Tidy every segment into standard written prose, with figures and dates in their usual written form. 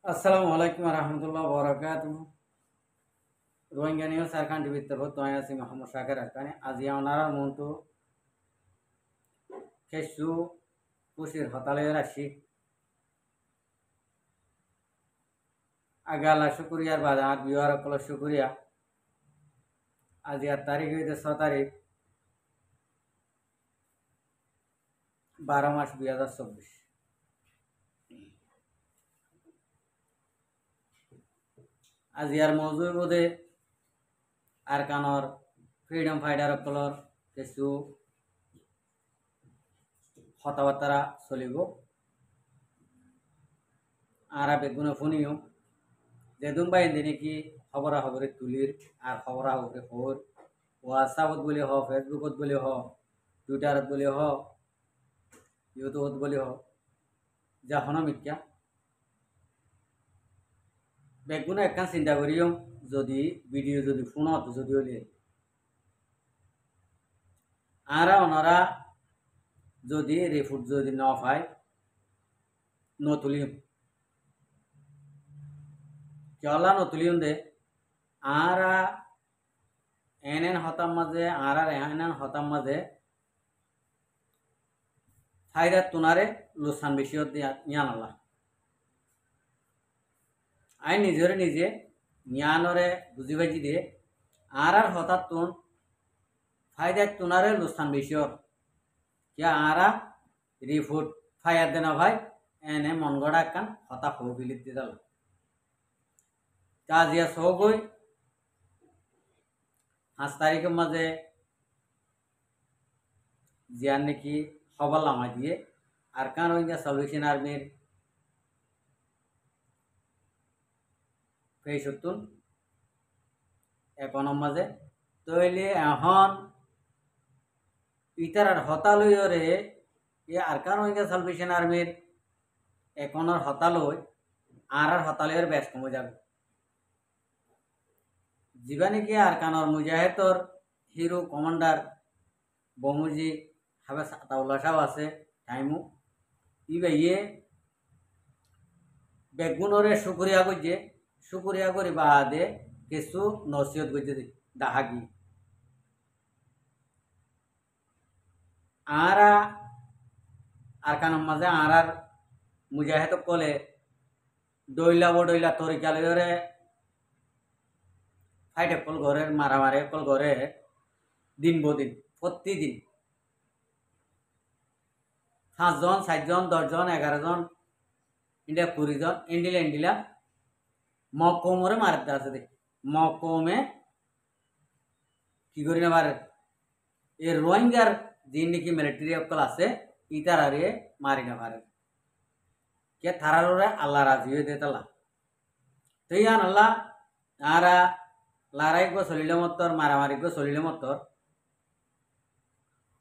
আসসালামু আলাইকুম রহমতুল্লাহ বরকাত রোহিঙ্গা নিউজ সারখান টিভির তরফ তো আছি মোহাম্মদ শাকের আরকানি আজি ওনারা মতো কেসু খুশির হতালে রাশি আগে আল্লাহ শুক্রিয়ার বাদ আর বিহার কল শুক্রিয়া আজি আর তারিখ হইতে 6 তারিখ 12 মাস 2024 আজি আর মৌজুর বোধে আর কানর ফ্রিডম ফাইটার কলর কিছু কথাবার্তা চলিব আর বেগুন ফোনিও যেদুম বাই নাকি খবরা খবরে তুলির আর খবরা খবরে খবর হোয়াটসঅ্যাপত বলি হ ফেসবুকত বলি হ টুইটারত বলি হ ইউটিউবত বলি হ যা হন মিথ্যা বেগুন একখান চিন্তা করিও যদি ভিডিও যদি ফোনত যদি হলে আরা ওনারা যদি রিপোর্ট যদি না পায় নতুলিম কেলা নতুলিম দে আরা এন হতাম মাঝে আর এন হতাম মাঝে ফায়দা তুনারে লোসান বেশি নিয়ান আল্লাহ আই নিজরে নিজে নিয়ানরে বুঝি বাজি দিয়ে আর হঠাৎ তুন ফায়দা তুনারে লোসান বেশি क्या आरा रिफुट फायर देना भाई एने मनगड़ा कान हता हो बिलित दिदल काजिया सो गई 5 तारीख मजे जियान नाकि खबर लामा दिए और कान रोहिंग्या सल्वेशन आर्मिर फेसुतुन एकोनम मजे तैले এখন ইতার হতালয়রে এ আরকান রোহিঙ্গা সালভেশন আর্মির এখনের হতালয় আর হতালয়ের বেশ কমে যাবে জীবানিকে আরকানর মুজাহিদর হিরো কমান্ডার বমুজি হাবে আতাউল্লাহ সাহেব আছে টাইমু ইয়ে বেগুনরে শুক্রিয়া করি বাদে কিছু নসিহত করছে ডাহাগি आरा आरकान मजे आरार मुजाहिद कले डईला बडईला तरिकालयरे फाइट कल घरे मारामारे कल घरे दिन बदिन प्रतिदिन 5 জন 7 জন 10 জন 11 জন इंडिया 20 জন इंडिला मकमरे मारते আছে দেখ मकमे কি করি না মারে এর রোহিঙ্গার दिन की मिलिटारी अक्कल आसे इतारारे मारी ना मारे क्या थारालोरे अल्लाह राजी हुए देतला तो यान अल्लाह आरा लाराई को सलिले मतोर मारामारी को सलिले मतोर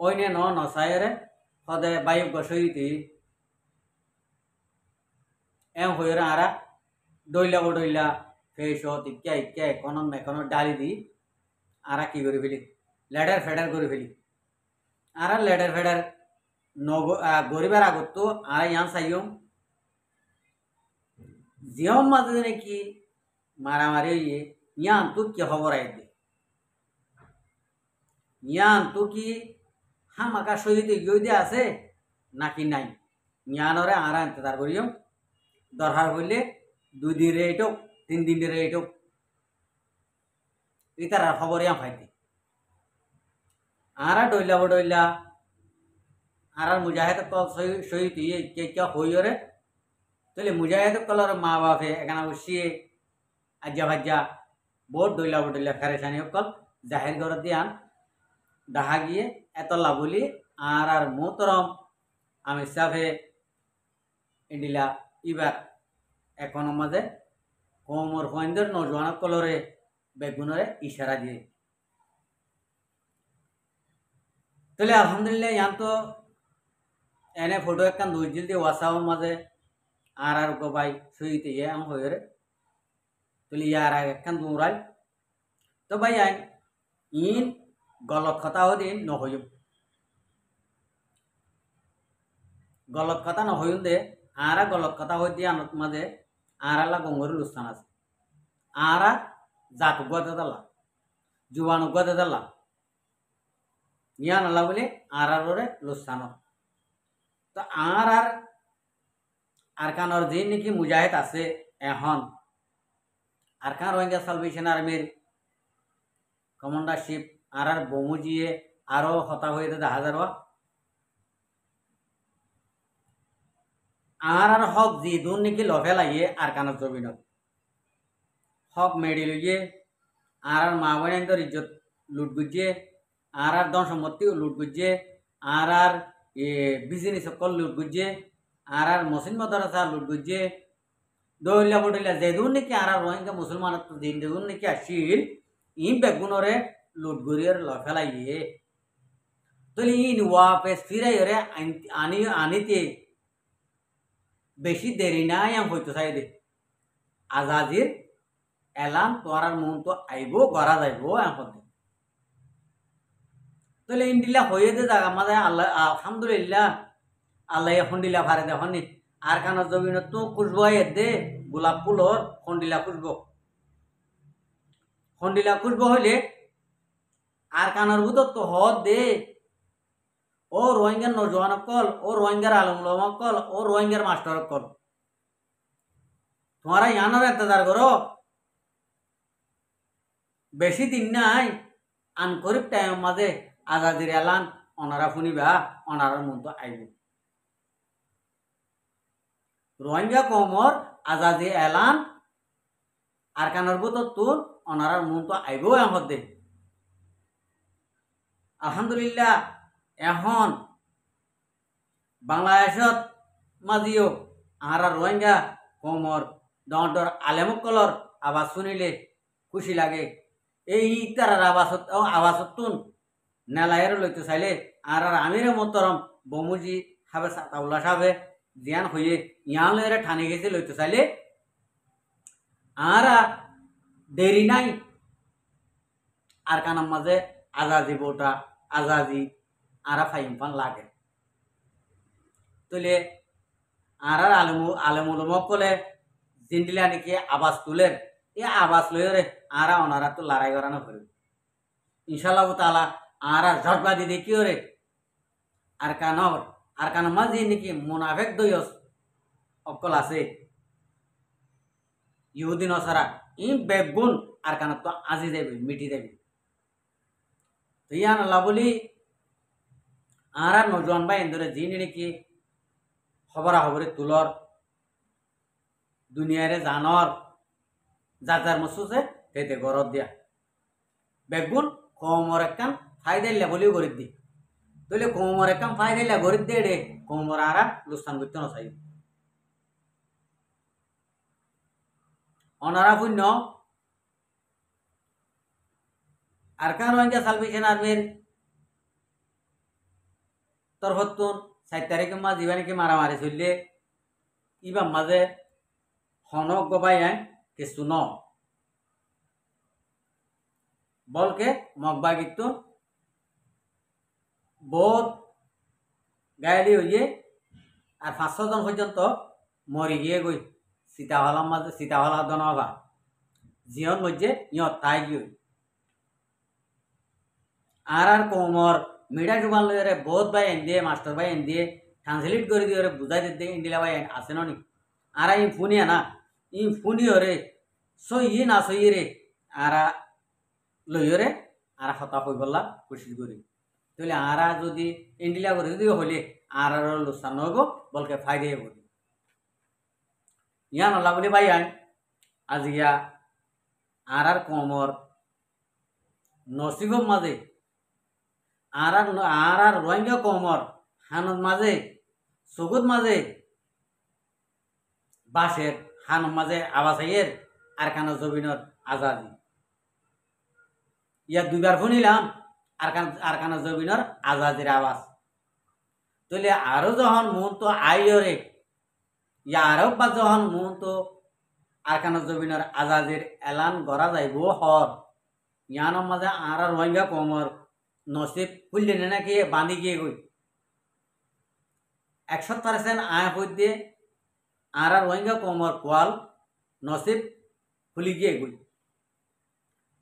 ओइने न नसायरे हदे बायु गसईती एम होयरे आरा डईला बडईला फेसो इक्या इक्या एकोनो डाली दी आरा की करि फेली लेडर फेडर करि फेली আর লেডার ফেডার গরিবের আগত তো আর ইয়ান চাইও জিয়ম মাঝে নাকি মারামারি হইয়ে ইয়ান তো কি খবর আইবে ইয়ান তো কি হামাকা শহীদ গিয়ে আছে নাকি নাই ইয়ানরে আর ইন্তজার করিও দরকার হইলে 2 দিন রেট হোক 3 দিন রেট হোক ইতার খবর ইয়ান পাইতে आरा डईला बडईला आरा मुजाहिद कल शहीद ये क्या होइरे तले मुजाहिद कलर माँ बापे एखाना बसिए आज्जा भाज्जा बहुत डईला बडईला फेरेशानी कल जाहिर कर दियान डाहा गए एतला बोली आर मोहतरम आमिर साहेबे इंडिला इबार एखोनो माजे कोमर फैंदर नौजवान कलरे बेगुनरे इशारा दिए तले अलहमदुलिल्लाह यहाँ तो एने फोटो एक दुर्जिल दिए वासाव माजे आर को भाई सुईते ये हम होयरे तले यार एक दूराल तो भाई आई इन गलत कथा हो दिन न होयुम गलत कथा न होयुम दे आरा गलत कथा हो दिया माजे আরালা গঙ্গরি লুস্তান আছে আরা জাতু গদে দালা জুবানু গদে দালা ইয়ান আল্লাহ বলে আরারে লুস্তান তো আরকানর যে নাকি মুজাহিদ আছে এখন আরকান রোহিঙ্গা সালভেশন আর্মির কমান্ডারশিপ আর বমুজিয়ে আরো হতা হয়ে দেখা যাব আর হক যে দুন নাকি লফে লাগিয়ে আরকানের জমিনত হক মেডি লইয়ে আর মা বোনের ইজ্জত লুট গুজিয়ে আর ধন সম্পত্তি লুট গুজিয়ে আর বিজনেস সকল লুট গুজিয়ে আর মসজিদ মাদ্রাসা লুট গুজিয়ে দৌলিয়া বটলিয়া যেদুন নাকি আর রোহিঙ্গা মুসলমান দিন যেদুন নাকি আসিল ই বেগুনরে লুট গড়িয়ে লফে লাগিয়ে তাহলে ইন ওয়াপেস ফিরাইরে আনিতে বেশি দেরি নাই হইতো চাই দে আজাদির এলান তোমার মন তো আইব গড়া যাইব এখন তাহলে ইন্ডিলা হয়ে দে জায়গা মাঝে আল্লাহ আলহামদুলিল্লাহ আল্লাহ হন্ডিলা ফারে দে হনি আর কানার জমিন তো খুশবো দে গোলাপ ফুলর হন্ডিলা খুশবো হইলে আর কানার ভিতর তো হদ দে ও রোহিঙ্গার নজওয়ান কল ও রোহিঙ্গার আলমুলমা কল ও রোহিঙ্গার মাস্টার কল তোমারা ইয়ানোর ইন্তজার করো বেশি দিন নাই আনকরিব টাইম মাঝে আজাদির এলান অনারা শুনিবা অনারার মন তো আইব রোহিঙ্গা কমর আজাদি এলান আর কানার ভিতর তোর অনারার মন তো আইব এখন দে আলহামদুলিল্লাহ এখন বাংলাদেশত মাজিও আর রোহিঙ্গা কমর ডর আলেমকলর আওয়াজ শুনিলে খুশি লাগে এই তার আওয়াজতুন নেলাইয়ের লইতে চাইলে আর আমিরে মোহতরম বমুজি হাবে সাতাউল্লাহ সাহেবে জিয়ান হইয়ে ইয়ান লইরে ঠানি গেছে লইতে চাইলে আর দেরি নাই আর কানার মাঝে আজাদি বোটা আজাদি আর ফাইম ফান লাগে তুলে আর আলেমুলমক কলে জিন্দিলা নাকি আবাস তুলেন এই আবাস লইরে আর ওনারা তো লড়াই করানো করবে ইনশাল্লাহ তালা আর ঝটবাদি দেখি রে আর কান মাঝে নাকি মুনাফেক দইস অকল আছে ইহুদিন অসারা ই বেগুন আর কান তো আজি দেবে মিটি দেবে তো ইয়ান আল্লাহ বলি আর নজওয়ান ভাই এন্দরে যিনি নাকি খবরে তুলর দুনিয়ারে জানর যার মসুছে তেতে গরত দিয়া বেগুন কমর একখান ফায়দাইলা বলেও গরিব দি তাহলে কমর একখান ফায়দাইলা গরিব দিয়ে রে কমর আর লুস্তান করতে না চাই অনারা শূন্য আর কান রোহিঙ্গা সালভেশন আর্মির তরফতুন 4 তারিখে মাঝ ইবা নাকি মারামারি চললে ইবা মাঝে হনক গবাই আইন কিছু ন বলকে মগবা কিন্তু বহুত গায়ালি হইয়ে আর 500 জন পর্যন্ত মরি গিয়ে গই সীতাহলার মাঝে সীতাহলা দনবা জিয়ন মধ্যে ইয়ত তাই গিয়ে আর কোমর মিডা জুবান লইরে বহুত ভাই এন দিয়ে মাস্টার ভাই এন দিয়ে ট্রান্সলেট করে দিয়ে বুঝাই দিতে ইন্ডিলা ভাই আছে নি আর ই ফুনিয়া না ই ফুনিও রে সই না সই রে আর লইরে আর হতা হয়ে বললা খুশি করি তাহলে আর যদি ইন্ডিলা করে যদি হলে আর লোকসান হইব বলকে ফায়দে হইব ইয়া নলা বলে ভাই আইন আজ ইয়া আর কমর নসিব মাঝে আর রোহিঙ্গা কমর হানত মাঝে সগুদ মাঝে বাসের হানত মাঝে আবাসাইয়ের আর কানা জবিনের আজাদি ইয়া দুইবার শুনিলাম আর কানা জবিনের আজাদির আওয়াজ তাহলে আরো যখন মন তো আইরে ইয়া আরো বা যখন মন তো আর কানা জবিনের আজাদির এলান গড়া যাইব হর ইয়ানোর মাঝে আর রোহিঙ্গা কমর নসিব খুললে নাকি বাঁধি গিয়ে গই 100% আয় হইতে আর রোহিঙ্গা কমর কোয়াল নসিব খুলি গিয়ে গুলি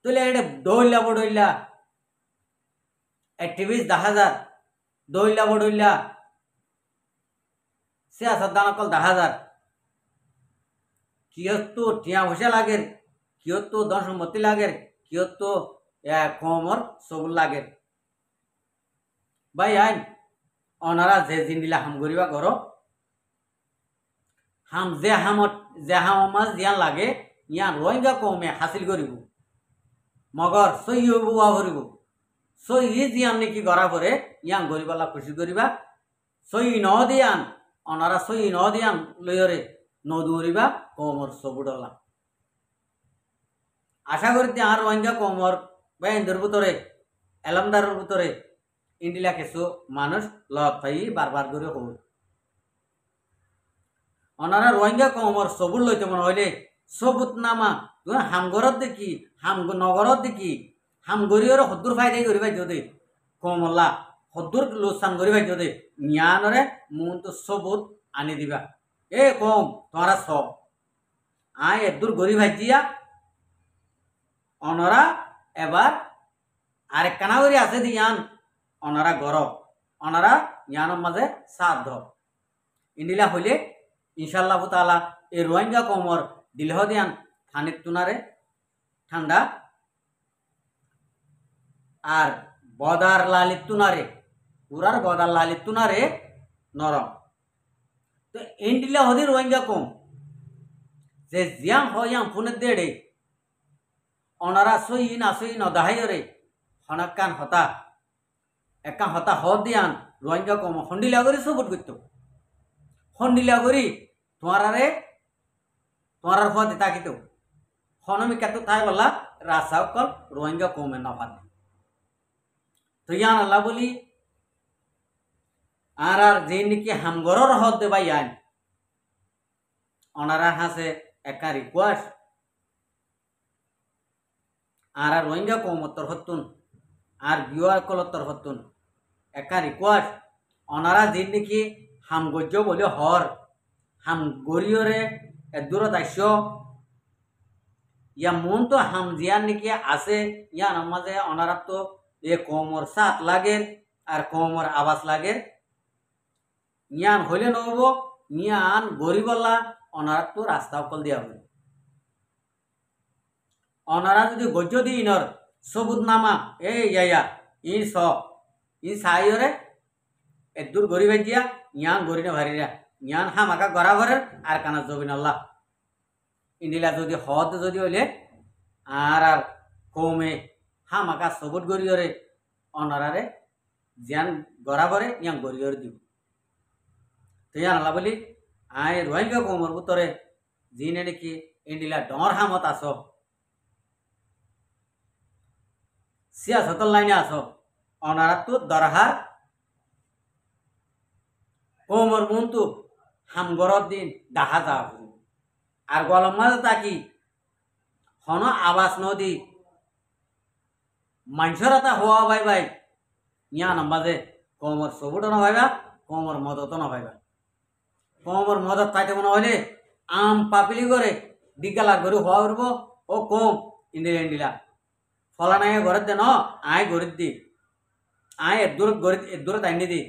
তুলে এটা দৌড়লা বড়ইলা অ্যাক্টিভিস্ট 10,000 দৌড়লা বড়ইলা সিয়াসতদান অকল 10,000 কিয়তো টিয়া পয়সা লাগের কিয়তো ধন সম্পত্তি লাগের কিয়তো কমর সবুল লাগের ভাই আইন অনারা যে জিনিলা হাম করিবা ঘর হাম যে হামাজ জিয়ান লাগে ইয়ান রোহিঙ্গা কমে হাসিল করিব মগর সই হওয়া ভরিব সই জিয়ান নাকি গড়া পরে ইয়ান গরিবালা খুশি করিবা সই ন দিয়ান অনারা সই ন দিয়ান লইরে নদৌরিবা কমর সবুডলা আশা করি আর রোহিঙ্গা কমর বা ইন্দুর ভিতরে এলামদারের ভিতরে ইন্ডিলা কিছু মানুষ লত পাই বারবার করে হব ওনারা রোহিঙ্গা কমর সবুর লইতে মনে হইলে সবুত নামা হামগরত দেখি নগরত দেখি হামগরিয়র হদ্দুর ফায়দাই করিবা যদি কমলা হদ্দুর লোসান করিবা যদি জ্ঞানরে মন তো সবুত আনি দিবা এ কম তোমরা সব আয় এদুর গরি ভাজিয়া অনরা এবার আরেক কানাগরি আছে দিয়ান অনারা গরব অনারা জ্ঞানের মাঝে সাধ্য ইন্ডিলা হইলে ইনশাল্লাহ তাআলা এই রোহিঙ্গা কমর দিলহ দিয়ান ফানিক তুনারে ঠান্ডা আর বদার লালিত তুনারে পুরার বদার লালিত তুনারে নরম তো ইন্ডিলা হদি রোহিঙ্গা কম যে জিয়াং হয়াং ফুনে দেড়ে অনারা সই ন দাহাইরে হনাকান হতা একা হতা দিয়ান রোহিঙ্গা কম হন্ডিলা করি সবুট করতো হন্ডিলা করি তোমার হতে তাকিত হনমি কত থাই বলা রাসা কল রোহিঙ্গা কমে নফাত তো ইয়ান আল্লাহ বলি আর যে নাকি হামগরর হদ দেবাই আইন অনারা হাসে একা রিকোয়েস্ট আর রোহিঙ্গা কমতর হতুন আর বিওয়ার কলতর হতুন একা রিকোয়েস্ট অনারা যে নাকি হাম গজ্য বলে হর হাম গরিয়রে দূরত আইস ইয়া মন তো হাম জিয়ান নাকি আছে ইয়ান আমাজে অনারা তো এ কমর সাত লাগে আর কমর আবাস লাগে ইয়ান হইলে নহব ইয়ান গরিবল্লা অনারা তো রাস্তা অকল দিয়া হবে অনারা যদি গজ্য দি ইনর সবুত নামা ইয়া ই সাইরে এদুর গরি ভাজিয়া ইয়ান গরি না ভারিরা ইয়ান হামাকা গড়া ভরের আর কানা জবিন আল্লাহ ইন্ডিলা যদি হদ যদি হইলে আর কমে হামাকা সবুত গরিয়রে অনারারে জিয়ান গড়া ভরে ইয়ান গরিয়র দিব তো ইয়ান আল্লাহ বলি আই রোহিঙ্গা কমর ভিতরে যিনি নাকি ইন্ডিলা ডর হামত আস সিয়াসতর লাইনে আস অনারা তো দরহার কমর মন্তু হামগরত দিন ডাহা যা আর গলম মাঝে তাকি হন আবাস নদী মানুষের হওয়া ভাই ইয়া নাম্বাজে কমর সবুট না ভাইবা কমর মদত না ভাইবা কমর মদত তাইতে মনে হইলে আম পাপিলি করে ডিগালার গরু হওয়া উঠব ও কম ইন্ডিলা ফলানাই ঘরের দে ন আয় গরিব দি আয় এদূর আইনি দি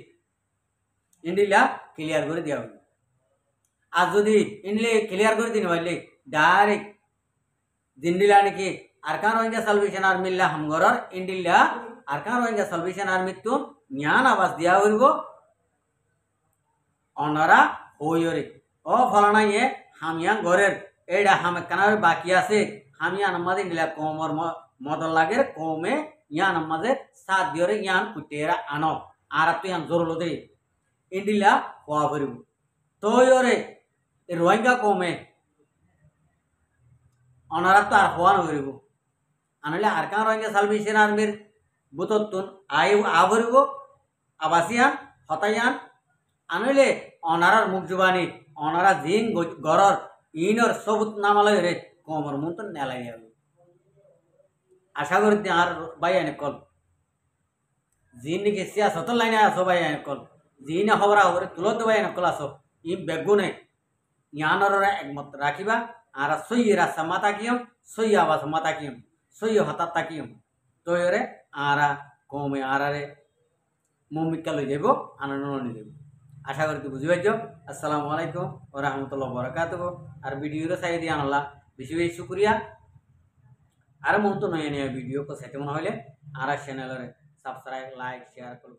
ইন্ডিলা ক্লিয়ার করে দেওয়া হবে আর যদি ইন্ডিলে ক্লিয়ার করে দিন পারলে ডাইরেক্ট দিন্ডিলা নাকি আরকান রোহিঙ্গা সালভেশন আর্মিল্লা হামগরর ইন্ডিলা আরকান রোহিঙ্গা সালভেশন আর্মি তো জ্ঞান আবাস দিয়া হইব অনারা হইরে ও ফলানাই এ হামিয়ান ঘরের এইটা হামে কানার বাকি আছে হামিয়ান আমাদের ইন্ডিলা কমর মদল লাগে কমে ইয়ান আমাদের সাত দিয়রে ইয়ান কুটেরা আনো আর তো ইয়ান জোর লো দে ইন্ডিলা হওয়া ভরিব তৈরে রোহিঙ্গা কমে অনারা তো আর হওয়া নগরিব আনলে আর কান রোহিঙ্গা সালভেশন আর্মির বুততুন আভরিব আবাসিয়ান হতাইয়ান আনলে অনারার মুখ জুবানি অনারা জিন গরর ইনর সবুত নামালয় রে কমর মন তো নেলাই যাবে আশা করি আর ভাই আনে কল জিন নাকি সিয়াসতর লাইনে আসো ভাই আনে কল জিন খবরা খবরে তুলত ভাই আনে কল আসো ই বেগুনে জ্ঞানর একমত রাখিবা ara soyi rasa mata kiyam soyi awas mata kiyam soyi hatatta kiyam toyore ara kome arare মমিকা লই যাব আনন্দ নিয়ে যাব আশা করি বুঝি পাইছ আসসালামু আলাইকুম ও রহমতুল্লাহ বরকাতুহ আর ভিডিওটা চাই দিয়ে আনলা বেশি বেশি শুক্রিয়া আর মতো নয় নিয়ে ভিডিও সাইতে মনে হলে আর চ্যানেলের সাবস্ক্রাইব লাইক শেয়ার করে